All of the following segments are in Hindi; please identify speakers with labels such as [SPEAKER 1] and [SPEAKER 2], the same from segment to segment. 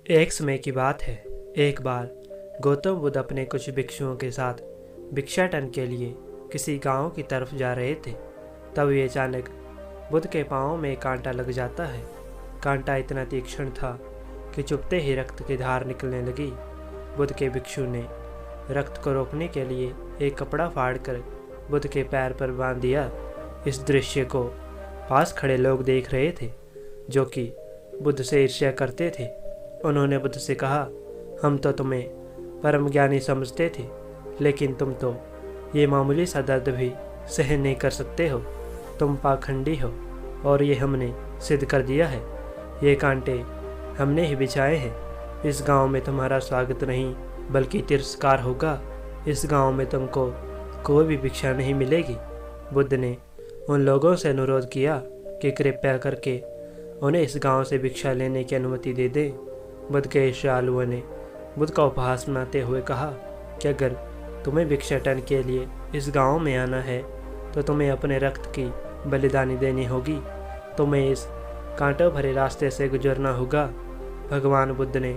[SPEAKER 1] एक समय की बात है। एक बार गौतम बुद्ध अपने कुछ भिक्षुओं के साथ भिक्षाटन के लिए किसी गांव की तरफ जा रहे थे। तभी अचानक बुद्ध के पांव में कांटा लग जाता है। कांटा इतना तीक्ष्ण था कि चुभते ही रक्त की धार निकलने लगी। बुद्ध के भिक्षु ने रक्त को रोकने के लिए एक कपड़ा फाड़कर बुद्ध के पैर पर बांध दिया। इस दृश्य को पास खड़े लोग देख रहे थे, जो कि बुद्ध से ईर्ष्या करते थे। उन्होंने बुद्ध से कहा, हम तो तुम्हें परम ज्ञानी समझते थे, लेकिन तुम तो ये मामूली सा दर्द भी सहन नहीं कर सकते हो। तुम पाखंडी हो और ये हमने सिद्ध कर दिया है। ये कांटे हमने ही बिछाए हैं। इस गांव में तुम्हारा स्वागत नहीं बल्कि तिरस्कार होगा। इस गांव में तुमको कोई भी भिक्षा नहीं मिलेगी। बुद्ध ने उन लोगों से अनुरोध किया कि कृपया करके उन्हें इस गांव से भिक्षा लेने की अनुमति दे दें। बुद्ध के श्रद्धालुओं ने बुद्ध का उपहास बनाते हुए कहा कि अगर तुम्हें भिक्षाटन के लिए इस गांव में आना है तो तुम्हें अपने रक्त की बलिदानी देनी होगी। तुम्हें इस कांटों भरे रास्ते से गुजरना होगा। भगवान बुद्ध ने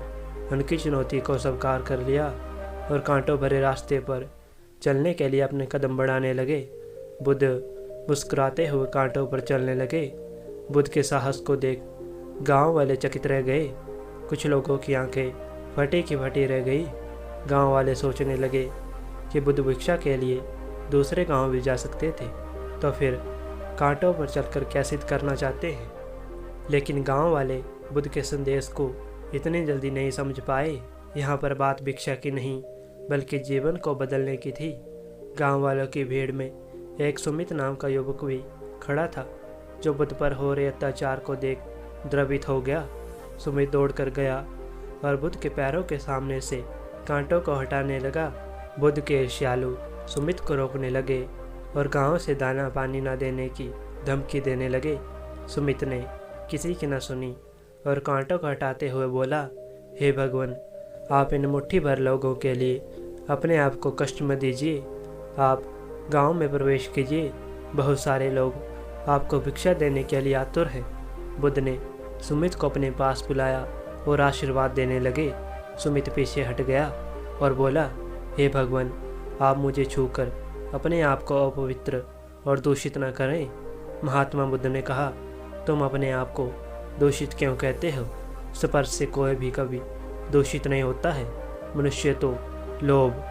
[SPEAKER 1] उनकी चुनौती को स्वीकार कर लिया और कांटों भरे रास्ते पर चलने के लिए अपने कदम बढ़ाने लगे। बुद्ध मुस्कुराते हुए कांटों पर चलने लगे। बुद्ध के साहस को देख गांव वाले चकित रह गए। कुछ लोगों की आंखें फटी की फटी रह गई। गांव वाले सोचने लगे कि बुद्ध भिक्षा के लिए दूसरे गांव भी जा सकते थे, तो फिर कांटों पर चलकर क्या सिद्ध करना चाहते हैं। लेकिन गांव वाले बुद्ध के संदेश को इतनी जल्दी नहीं समझ पाए। यहाँ पर बात भिक्षा की नहीं बल्कि जीवन को बदलने की थी। गांव वालों की भीड़ में एक सुमित नाम का युवक भी खड़ा था, जो बुद्ध पर हो रहे अत्याचार को देख द्रवित हो गया। सुमित दौड़कर गया और बुद्ध के पैरों के सामने से कांटों को हटाने लगा। बुद्ध के ईर्ष्यालु सुमित को रोकने लगे और गांव से दाना पानी न देने की धमकी देने लगे। सुमित ने किसी की न सुनी और कांटों को हटाते हुए बोला, हे भगवान, आप इन मुट्ठी भर लोगों के लिए अपने आप को कष्ट मत दीजिए। आप गांव में प्रवेश कीजिए। बहुत सारे लोग आपको भिक्षा देने के लिए आतुर हैं। बुद्ध ने सुमित को अपने पास बुलाया और आशीर्वाद देने लगे। सुमित पीछे हट गया और बोला, हे भगवान, आप मुझे छूकर अपने आप को अपवित्र और दूषित न करें। महात्मा बुद्ध ने कहा, तुम अपने आप को दूषित क्यों कहते हो? स्पर्श से कोई भी कभी दूषित नहीं होता है। मनुष्य तो लोभ,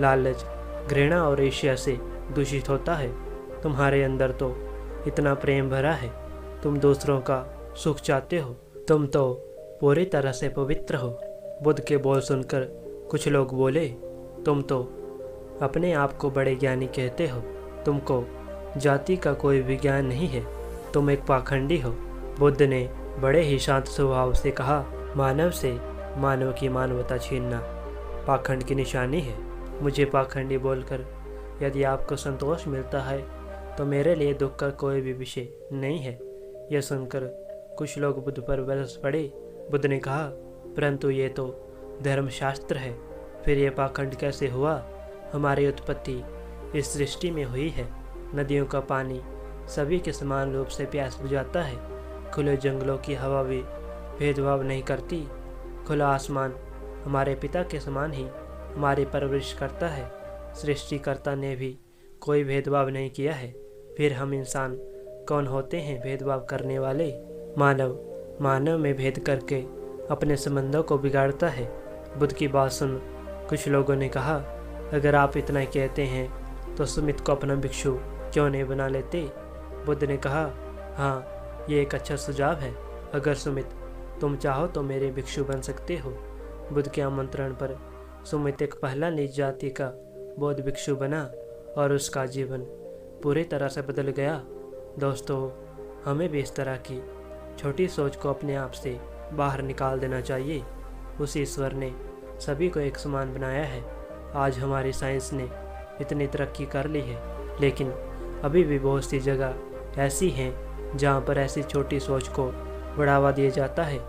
[SPEAKER 1] लालच, घृणा और ईर्ष्या से दूषित होता है। तुम्हारे अंदर तो इतना प्रेम भरा है। तुम दूसरों का सुख चाहते हो। तुम तो पूरी तरह से पवित्र हो। बुद्ध के बोल सुनकर कुछ लोग बोले, तुम तो अपने आप को बड़े ज्ञानी कहते हो। तुमको जाति का कोई भी ज्ञान नहीं है। तुम एक पाखंडी हो। बुद्ध ने बड़े ही शांत स्वभाव से कहा, मानव से मानव की मानवता छीनना पाखंड की निशानी है। मुझे पाखंडी बोलकर यदि आपको संतोष मिलता है तो मेरे लिए दुख का कोई भी विषय नहीं है। यह सुनकर कुछ लोग बुद्ध पर बरस पड़े। बुद्ध ने कहा, परंतु ये तो धर्मशास्त्र है, फिर ये पाखंड कैसे हुआ? हमारी उत्पत्ति इस सृष्टि में हुई है। नदियों का पानी सभी के समान रूप से प्यास बुझाता है। खुले जंगलों की हवा भी भेदभाव नहीं करती। खुला आसमान हमारे पिता के समान ही हमारी परवरिश करता है। सृष्टिकर्ता ने भी कोई भेदभाव नहीं किया है। फिर हम इंसान कौन होते हैं भेदभाव करने वाले? मानव में भेद करके अपने संबंधों को बिगाड़ता है। बुद्ध की बात सुन कुछ लोगों ने कहा, अगर आप इतना कहते हैं तो सुमित को अपना भिक्षु क्यों नहीं बना लेते? बुद्ध ने कहा, हाँ, ये एक अच्छा सुझाव है। अगर सुमित तुम चाहो तो मेरे भिक्षु बन सकते हो। बुद्ध के आमंत्रण पर सुमित एक पहला नीच जाति का बौद्ध भिक्षु बना और उसका जीवन पूरी तरह से बदल गया। दोस्तों, हमें भी इस तरह की छोटी सोच को अपने आप से बाहर निकाल देना चाहिए। उस ईश्वर ने सभी को एक समान बनाया है। आज हमारी साइंस ने इतनी तरक्की कर ली है, लेकिन अभी भी बहुत सी जगह ऐसी हैं जहाँ पर ऐसी छोटी सोच को बढ़ावा दिया जाता है।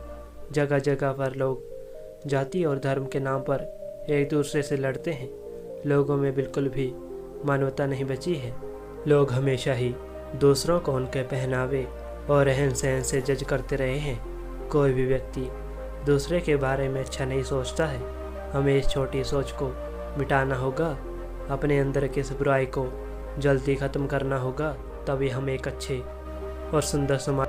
[SPEAKER 1] जगह जगह पर लोग जाति और धर्म के नाम पर एक दूसरे से लड़ते हैं। लोगों में बिल्कुल भी मानवता नहीं बची है। लोग हमेशा ही दूसरों को उनके पहनावे और रहन सहन से जज करते रहे हैं। कोई भी व्यक्ति दूसरे के बारे में अच्छा नहीं सोचता है। हमें इस छोटी सोच को मिटाना होगा, अपने अंदर की इस बुराई को जल्दी ख़त्म करना होगा, तभी हम एक अच्छे और सुंदर समाज